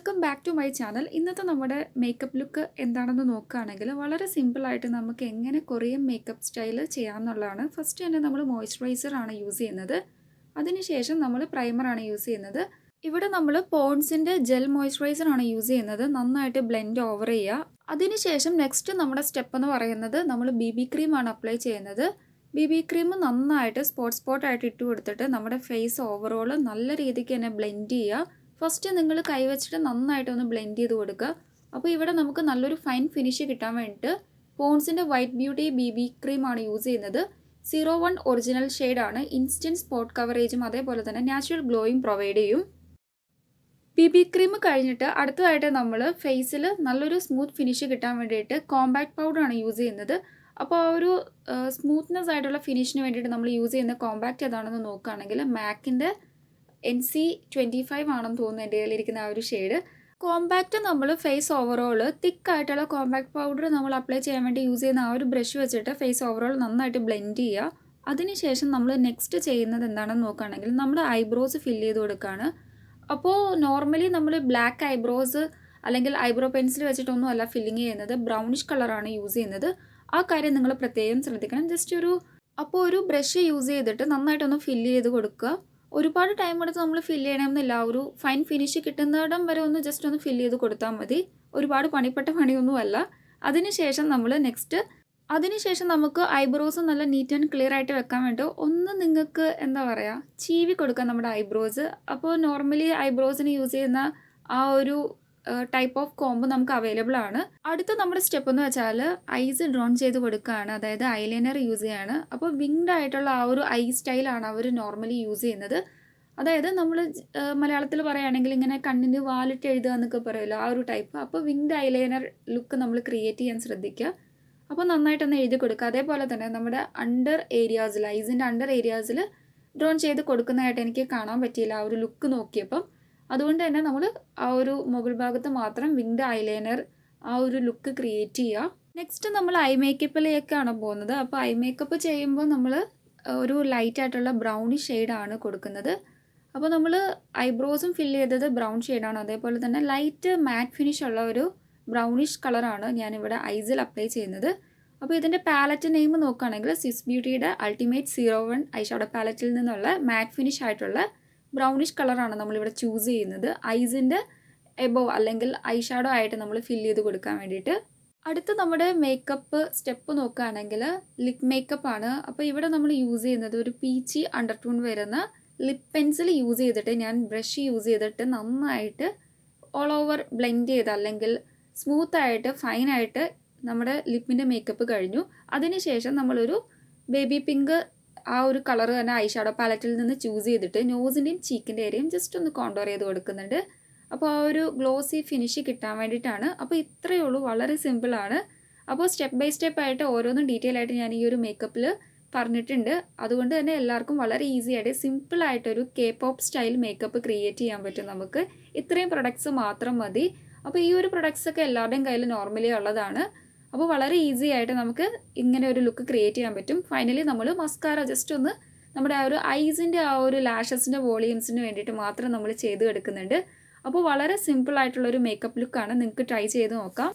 Welcome back to my channel. ഇന്നത്തെ നമ്മുടെ makeup look എന്താണെന്ന് നോക്കുകയാണെങ്കിൽ വളരെ സിമ്പിളായിട്ട് നമുക്ക് എങ്ങനെ കൊറിയൻ മേക്കപ്പ് സ്റ്റൈൽ ചെയ്യാമെന്നുള്ളതാണ്. ഫസ്റ്റ് തന്നെ നമ്മൾ മോയ്സ്ചറൈസറാണ് യൂസ് ചെയ്യുന്നത്. അതിനുശേഷം നമ്മൾ പ്രൈമറാണ് യൂസ് ചെയ്യുന്നത്. ഇവിടെ നമ്മൾ പോൺസിൻ്റെ ജെൽ മോയ്സ്ചറൈസറാണ് യൂസ് ചെയ്യുന്നത്. നന്നായിട്ട് ബ്ലെൻഡ് ഓവർ ചെയ്യുക. അതിനുശേഷം നെക്സ്റ്റ് നമ്മുടെ സ്റ്റെപ്പ് എന്ന് പറയുന്നത് നമ്മൾ BB ക്രീമാണ് അപ്ലൈ ചെയ്യുന്നത്. BB ക്രീം നന്നായിട്ട് സ്പോട്ടായിട്ട് ഇട്ട് കൊടുത്തിട്ട് നമ്മുടെ ഫേസ് ഓവറോൾ നല്ല രീതിക്ക് തന്നെ ബ്ലെൻഡ് ചെയ്യുക. ഫസ്റ്റ് നിങ്ങൾ കൈവച്ചിട്ട് നന്നായിട്ടൊന്ന് ബ്ലെൻഡ് ചെയ്ത് കൊടുക്കുക. അപ്പോൾ ഇവിടെ നമുക്ക് നല്ലൊരു ഫൈൻ ഫിനിഷ് കിട്ടാൻ വേണ്ടിയിട്ട് പോൺസിൻ്റെ വൈറ്റ് ബ്യൂട്ടി BB ക്രീമാണ് യൂസ് ചെയ്യുന്നത്. 01 ഒറിജിനൽ ഷെയ്ഡാണ്. ഇൻസ്റ്റൻറ്റ് സ്പോട്ട് കവറേജും അതേപോലെ തന്നെ നാച്ചുറൽ ഗ്ലോയും പ്രൊവൈഡ് ചെയ്യും. BB ക്രീം കഴിഞ്ഞിട്ട് അടുത്തതായിട്ട് നമ്മൾ ഫേസിൽ നല്ലൊരു സ്മൂത്ത് ഫിനിഷ് കിട്ടാൻ വേണ്ടിയിട്ട് കോമ്പാക്ട് പൗഡറാണ് യൂസ് ചെയ്യുന്നത്. അപ്പോൾ ആ ഒരു സ്മൂത്ത്നെസ് ആയിട്ടുള്ള ഫിനിഷിന് വേണ്ടിയിട്ട് നമ്മൾ യൂസ് ചെയ്യുന്ന കോമ്പാക്റ്റ് ഏതാണെന്ന് നോക്കുകയാണെങ്കിൽ മാക്കിൻ്റെ NC25 ആണെന്ന് തോന്നുന്നു എൻ്റെ കയ്യിലിരിക്കുന്ന ആ ഒരു ഷെയ്ഡ്. കോമ്പാക്റ്റ് നമ്മൾ ഫേസ് ഓവറോൾ തിക്കായിട്ടുള്ള കോമ്പാക്ട് പൗഡർ നമ്മൾ അപ്ലൈ ചെയ്യാൻ വേണ്ടി യൂസ് ചെയ്യുന്ന ആ ഒരു ബ്രഷ് വെച്ചിട്ട് ഫേസ് ഓവറോൾ നന്നായിട്ട് ബ്ലെൻഡ് ചെയ്യുക. അതിനുശേഷം നമ്മൾ നെക്സ്റ്റ് ചെയ്യുന്നത് എന്താണെന്ന് നോക്കുകയാണെങ്കിൽ നമ്മുടെ ഐബ്രോസ് ഫില്ല് ചെയ്ത് കൊടുക്കുകയാണ്. അപ്പോൾ നോർമലി നമ്മൾ ബ്ലാക്ക് ഐബ്രോസ് അല്ലെങ്കിൽ ഐബ്രോ പെൻസിൽ വെച്ചിട്ടൊന്നും അല്ല ഫില്ലിങ് ചെയ്യുന്നത്. ബ്രൗണിഷ് കളറാണ് യൂസ് ചെയ്യുന്നത്. ആ കാര്യം നിങ്ങൾ പ്രത്യേകം ശ്രദ്ധിക്കണം. ജസ്റ്റ് ഒരു ബ്രഷ് യൂസ് ചെയ്തിട്ട് നന്നായിട്ടൊന്ന് ഫില്ല് ചെയ്ത് കൊടുക്കുക. ഒരുപാട് ടൈം എടുത്ത് നമ്മൾ ഫില്ല് ചെയ്യണമെന്നില്ല. ഒരു ഫൈൻ ഫിനിഷ് കിട്ടുന്നിടം വരെ ഒന്ന് ജസ്റ്റ് ഒന്ന് ഫില്ല് ചെയ്ത് കൊടുത്താൽ മതി. ഒരുപാട് പണിപ്പെട്ട പണിയൊന്നുമല്ല. അതിനുശേഷം നമുക്ക് ഐബ്രോസ് നല്ല നീറ്റ് ആൻഡ് ക്ലിയർ ആയിട്ട് വെക്കാൻ വേണ്ടി ഒന്ന് നിങ്ങൾക്ക് എന്താ പറയുക ചീവി കൊടുക്കാം നമ്മുടെ ഐബ്രോസ്. അപ്പോൾ നോർമലി ഐബ്രോസിന് യൂസ് ചെയ്യുന്ന ആ ഒരു ടൈപ്പ് ഓഫ് കോംബ് നമുക്ക് അവൈലബിൾ ആണ്. അടുത്ത നമ്മുടെ സ്റ്റെപ്പ് എന്ന് വെച്ചാൽ ഐസ് ഡ്രോൺ ചെയ്ത് കൊടുക്കുകയാണ്. അതായത് ഐലൈനർ യൂസ് ചെയ്യാണ്. അപ്പോൾ വിങ്ഡ് ആയിട്ടുള്ള ആ ഒരു ഐ സ്റ്റൈലാണ് അവർ നോർമലി യൂസ് ചെയ്യുന്നത്. അതായത് നമ്മൾ മലയാളത്തിൽ പറയുകയാണെങ്കിൽ ഇങ്ങനെ കണ്ണിന് വാലിട്ട് എഴുതുക എന്നൊക്കെ പറയുമല്ലോ, ആ ഒരു ടൈപ്പ്. അപ്പോൾ വിങ്ഡ് ഐലൈനർ ലുക്ക് നമ്മൾ ക്രിയേറ്റ് ചെയ്യാൻ ശ്രദ്ധിക്കുക. അപ്പോൾ നന്നായിട്ടൊന്ന് എഴുതി കൊടുക്കുക. അതേപോലെ തന്നെ നമ്മുടെ അണ്ടർ ഏരിയാസിൽ ഐസിൻ്റെ അണ്ടർ ഏരിയാസിൽ ഡ്രോൺ ചെയ്ത് കൊടുക്കുന്നതായിട്ട് എനിക്ക് കാണാൻ പറ്റിയില്ല ആ ഒരു ലുക്ക് നോക്കിയപ്പം. അതുകൊണ്ട് തന്നെ നമ്മൾ ആ ഒരു മുകൾ ഭാഗത്ത് മാത്രം വിങ്ഡ് ഐലൈനർ ആ ഒരു ലുക്ക് ക്രിയേറ്റ് ചെയ്യുക. നെക്സ്റ്റ് നമ്മൾ ഐ മേക്കപ്പിലേക്കാണ് പോകുന്നത്. അപ്പോൾ ഐ മേക്കപ്പ് ചെയ്യുമ്പോൾ നമ്മൾ ഒരു ലൈറ്റ് ആയിട്ടുള്ള ബ്രൗണിഷ് ഷെയ്ഡാണ് കൊടുക്കുന്നത്. അപ്പോൾ നമ്മൾ ഐബ്രോസും ഫില്ല് ചെയ്തത് ബ്രൗൺ ഷെയ്ഡാണ്. അതേപോലെ തന്നെ ലൈറ്റ് മാറ്റ് ഫിനിഷ് ഉള്ള ഒരു ബ്രൗണിഷ് കളറാണ് ഞാനിവിടെ ഐസിൽ അപ്ലൈ ചെയ്യുന്നത്. അപ്പോൾ ഇതിൻ്റെ പാലറ്റ് നെയിം നോക്കുകയാണെങ്കിൽ സ്വിസ് ബ്യൂട്ടിയുടെ അൾട്ടിമേറ്റ് 01 ഐഷാഡോ പാലറ്റിൽ നിന്നുള്ള മാറ്റ് ഫിനിഷ് ആയിട്ടുള്ള ബ്രൗണിഷ് കളറാണ് നമ്മളിവിടെ ചൂസ് ചെയ്യുന്നത് ഐസിൻ്റെ എബോവ് അല്ലെങ്കിൽ ഐഷാഡോ ആയിട്ട് നമ്മൾ ഫില്ല് ചെയ്ത് കൊടുക്കാൻ വേണ്ടിയിട്ട്. അടുത്ത നമ്മുടെ മേക്കപ്പ് സ്റ്റെപ്പ് നോക്കുകയാണെങ്കിൽ ലിപ് മേക്കപ്പ് ആണ്. അപ്പോൾ ഇവിടെ നമ്മൾ യൂസ് ചെയ്യുന്നത് ഒരു പീച്ചി അണ്ടർടോൺ വരുന്ന ലിപ് പെൻസിൽ യൂസ് ചെയ്തിട്ട് ഞാൻ ബ്രഷ് യൂസ് ചെയ്തിട്ട് നന്നായിട്ട് ഓൾ ഓവർ ബ്ലെൻഡ് ചെയ്ത് അല്ലെങ്കിൽ സ്മൂത്തായിട്ട് ഫൈനായിട്ട് നമ്മുടെ ലിപ്പിൻ്റെ മേക്കപ്പ് കഴിഞ്ഞു. അതിനുശേഷം നമ്മളൊരു ബേബി പിങ്ക് ആ ഒരു കളർ തന്നെ ഐഷാഡോ പാലറ്റിൽ നിന്ന് ചൂസ് ചെയ്തിട്ട് നോസിൻ്റെയും ചീക്കിൻ്റെ ഏരിയയും ജസ്റ്റ് ഒന്ന് കോണ്ടോർ ചെയ്ത് കൊടുക്കുന്നുണ്ട്. അപ്പോൾ ആ ഒരു ഗ്ലോസി ഫിനിഷ് കിട്ടാൻ വേണ്ടിയിട്ടാണ്. അപ്പോൾ ഇത്രയേ ഉള്ളൂ, വളരെ സിമ്പിളാണ്. അപ്പോൾ സ്റ്റെപ്പ് ബൈ സ്റ്റെപ്പ് ആയിട്ട് ഓരോന്നും ഡീറ്റെയിൽ ആയിട്ട് ഞാൻ ഈ ഒരു മേക്കപ്പിൽ പറഞ്ഞിട്ടുണ്ട്. അതുകൊണ്ട് തന്നെ എല്ലാവർക്കും വളരെ ഈസി ആയിട്ട് സിമ്പിളായിട്ടൊരു K-pop സ്റ്റൈൽ മേക്കപ്പ് ക്രിയേറ്റ് ചെയ്യാൻ പറ്റും നമുക്ക്. ഇത്രയും പ്രൊഡക്ട്സ് മാത്രം മതി. അപ്പോൾ ഈ ഒരു പ്രൊഡക്ട്സൊക്കെ എല്ലാവരുടെയും കയ്യിൽ നോർമലി ഉള്ളതാണ്. അപ്പോൾ വളരെ ഈസി ആയിട്ട് നമുക്ക് ഇങ്ങനെ ഒരു ലുക്ക് ക്രിയേറ്റ് ചെയ്യാൻ പറ്റും. ഫൈനലി നമ്മൾ മസ്കാര ജസ്റ്റ് ഒന്ന് നമ്മുടെ ആ ഒരു ഐസിൻ്റെ ആ ഒരു ലാഷസിൻ്റെ വോളിയൂംസിന് വേണ്ടിയിട്ട് മാത്രം നമ്മൾ ചെയ്ത് എടുക്കുന്നുണ്ട്. അപ്പോൾ വളരെ സിമ്പിളായിട്ടുള്ളൊരു മേക്കപ്പ് ലുക്കാണ്. നിങ്ങൾക്ക് ട്രൈ ചെയ്ത് നോക്കാം.